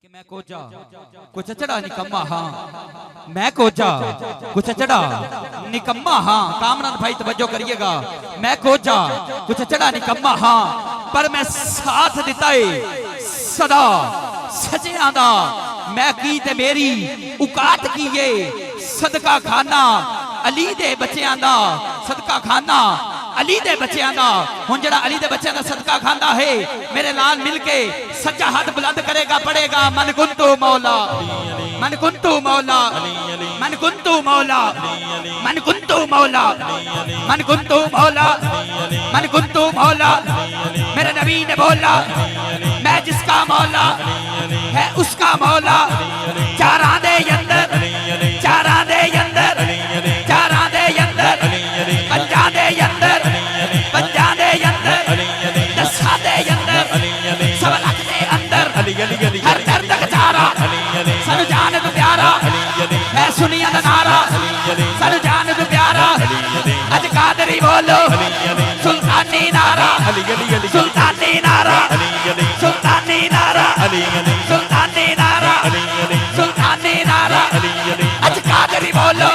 कि मैं कोचा कुछ चढ़ा निकम्मा हाँ, मैं कोचा कुछ चढ़ा निकम्मा हाँ। कामरान भाई तवज्जो करिएगा, मैं कोचा कुछ चढ़ा निकम्मा हाँ, पर मैं साथ दिता है सदा सचियां दा। मैं की ते मेरी औकात की ये सदका खाना अली दे बच्चियां दा, सदका खाना अली दे बच्चियां दा। हुण जड़ा अली दे बच्चियां दा सदका खांदा है, मेरे नाल मिलके सच्चा हाथ बुलंद करेगा, पड़ेगा मन कुंतु मौला, मन कुंतु मौला, मन कुंतु मौला, मन कुंतु मौला, मन कुंतु मौला, मन कुंतु मौला। मेरे नबी ने बोला मैं जिसका मौला है उसका मौला। चारां दे अंदर, चारां दे अंदर, चारां दे अंदर, पंजां दे अंदर, पंजां दे अंदर, दसां दे अंदर, सब लख दे अंदर, हर दर्द का चारा सानू जान तू प्यारा है। सुनिया दा नारा सानू जान तू प्यारा। अज कादरी बोलो सुल्तानी नारा, सुल्तानी नारा, सुल्तानी नारा, सुल्तानी नारा, सुल्तानी नारा। अज कादरी बोलो,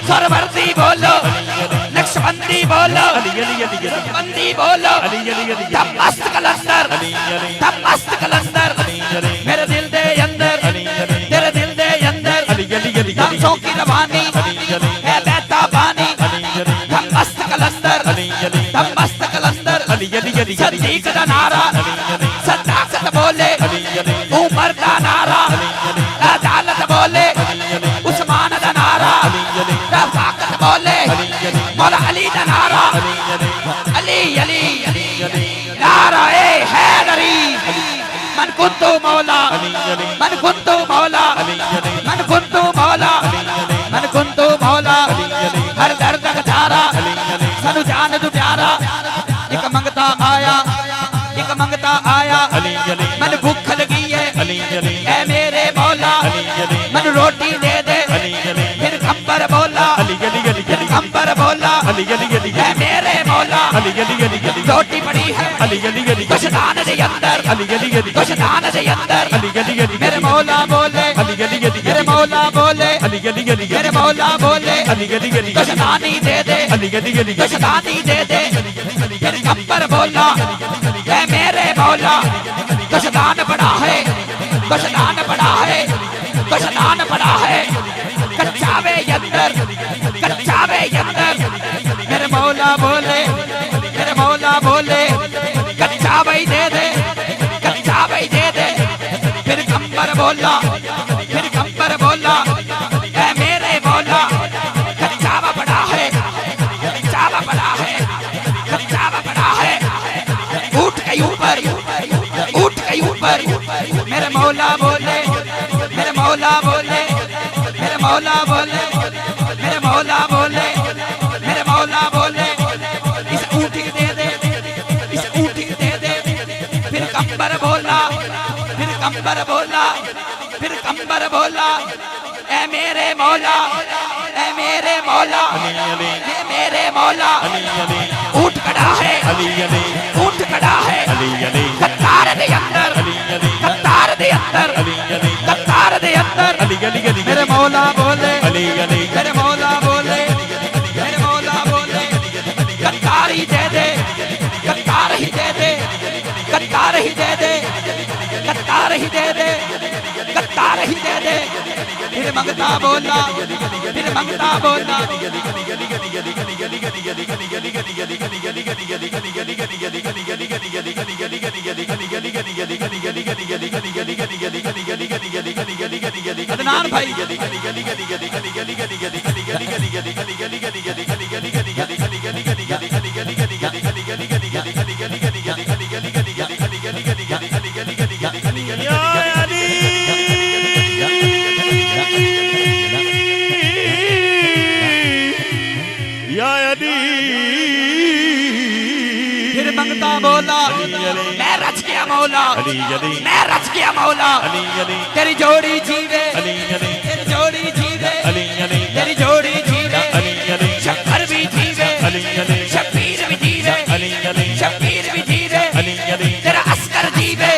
सरवर्दी बोलो, नक्शबंदी बोलो, बंदी बोलो, मस्त कलंदर, मस्त कलंदर। मेरे दिल दे अंदर, तेरे दिल दे अंदर दांसों की रवानी है बहता पानी। मस्त कलंदर, मस्त कलंदर। सदीक दा नारा सदाकत बोले, उमर दा नारा अदालत बोले, उस्मान दा नारा रफाकत बोले, मौला अली दा नारा अली अली नारा ए हैदरी। मन कुंतु मौला, मन कुंतु मौला, मन कुंतु मौला, मन कुंतु मौला। हर दर्द का चारा सानू जान तू प्यारा। एक मंगता आया, एक मंगता आया, मन भूख लगी है ऐ मेरे मौला, मन रोटी दे दे। फिर खंबर बोला, फिर खंबर बोला ऐ मेरे मौला, रोटी पड़ी है कुछ दान दे अंदर, कुछ दान दे अंदर। मेरे मौला बोले, मेरे मौला बोले, मेरे मौला बोले कुछ दानी दे दे, कुछ दानी दे दे। फिर खंबर बोला ऐ मेरे मौला, कुछ दान पड़ा है, कुछ दान पड़ा है, कुछ दान पड़ा है। कच्चावे अंदर, कच्चावे अंदर। मेरे मौला बोले, मेरे मौला बोले कच्चावे दे दे, कच्चावे दे दे। फिर खंबर बोला, फिर खंबर बोला ऐ मेरे मौला, कच्चावा पड़ा है, कच्चावा पड़ा है, कच्चावा पड़ा है। उठ गई ऊपर, उठ गई ऊपर। मेरे मौला बोले, मेरे मौला बोले, मेरे मौला बोले, मेरे मौला बोले, मेरे मौला बोले इस ऊँटी दे दे, इस ऊँटी दे दे। फिर कंबर बोला, फिर कंबर बोला, फिर कंबर बोला ऐ मेरे मौला, ऐ मेरे मौला, ऐ मेरे मौला। ऊँट खड़ा है, ऊँट खड़ा है कतार दे अंदर, कतार दे अंदर, कतार दे अंदर। मेरे मौला बोले, मेरे मौला बोले, मेरे मौला बोले कतार ही दे दे, कतार ही दे दे, कतार ही दे दे, कतार ही दे दे, कतार ही दे दे। फिर मंगता बोला, फिर मंगता बोला अदनान भाई मंगता बोला मैं रच गया मौला, मैं रच गया मौला। तेरी जोड़ी जीवे, तेरी जोड़ी जीवे, तेरी जोड़ी जीवे। शक्कर भी जीवे, शबीर भी जीवे, शबीर भी जीवे। तेरा अस्कर जीवे,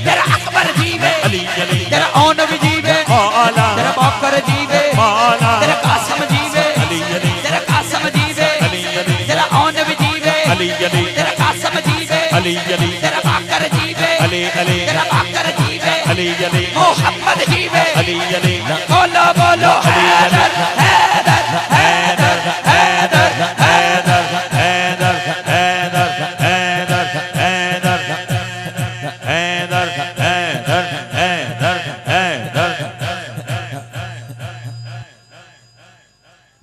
तेरा अकबर जीवे, अली अली तेरा औन भी जीवे मौला तेरा बकर जीवे मौला तेरा कासम जीवे अली अली तेरा कासम जीवे अली अली तेरा औन भी जीवे अली अली तेरा कासम जीवे अली अली तेरा बकर जीवे अली अली तेरा बकर जीवे अली अली मोहम्मद जीवे अली अली बोलो बोलो हैदर हैदर हैदर हैदर हैदर हैदर हैदर हैदर हैदर हैदर हैदर हैदर हैदर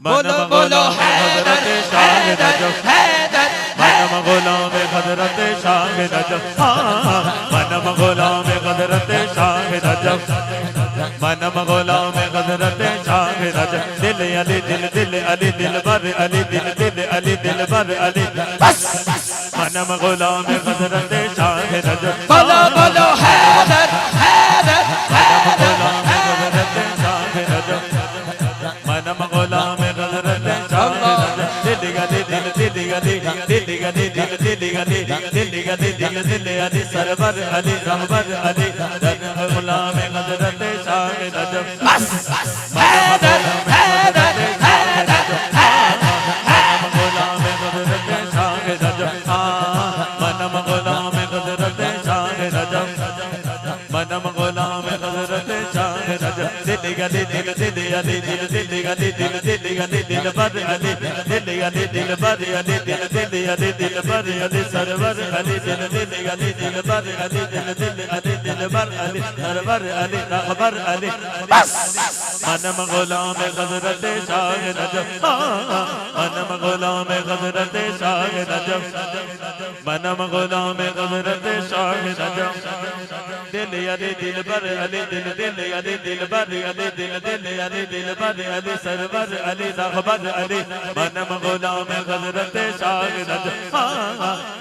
बोलो बोलो हैदर हैदर हैदर मनम गुलाम हजरत शाह नजफ मनम गुलाम हजरत शाह नजफ मनम गुलाम हजरत शाह नजफ दिल अली दिल अली दिल बर अली दिल अली दिल बर अली बस मनम गुलाम हजरत शाह नजफ बोलो बोलो हैदर हैदर हैदर हजरत शाह नजफ मनम गुलाम हजरत शाह नजफ दिल गली दिल अली सरवर अली रहबर अली गुलाम हजरत शाह नजफ बस हैदर हैदर हैदर मनम गुलाम हजरत शाह नजफ मनम गुलाम हजरत शाह नजफ मनम गुलाम हजरत शाह नजफ दिल गली दिल अली दिल गली दिल बर अली दिल बर अली दिल बर अली सरवर अली दिल बर अली दिल बर अली सरवर अली रहबर अली बस मनम गुलाम हजरत शाह नजफ मनम गुलाम हजरत शाह नजफ मनम गुलाम हजरत शाह नजफ दिल अली दिल बर अली दिल अली दिल बर अली दिल अली दिल बर अली सरवर अली रहबर अली मनम गुलाम हजरत शाह नजफ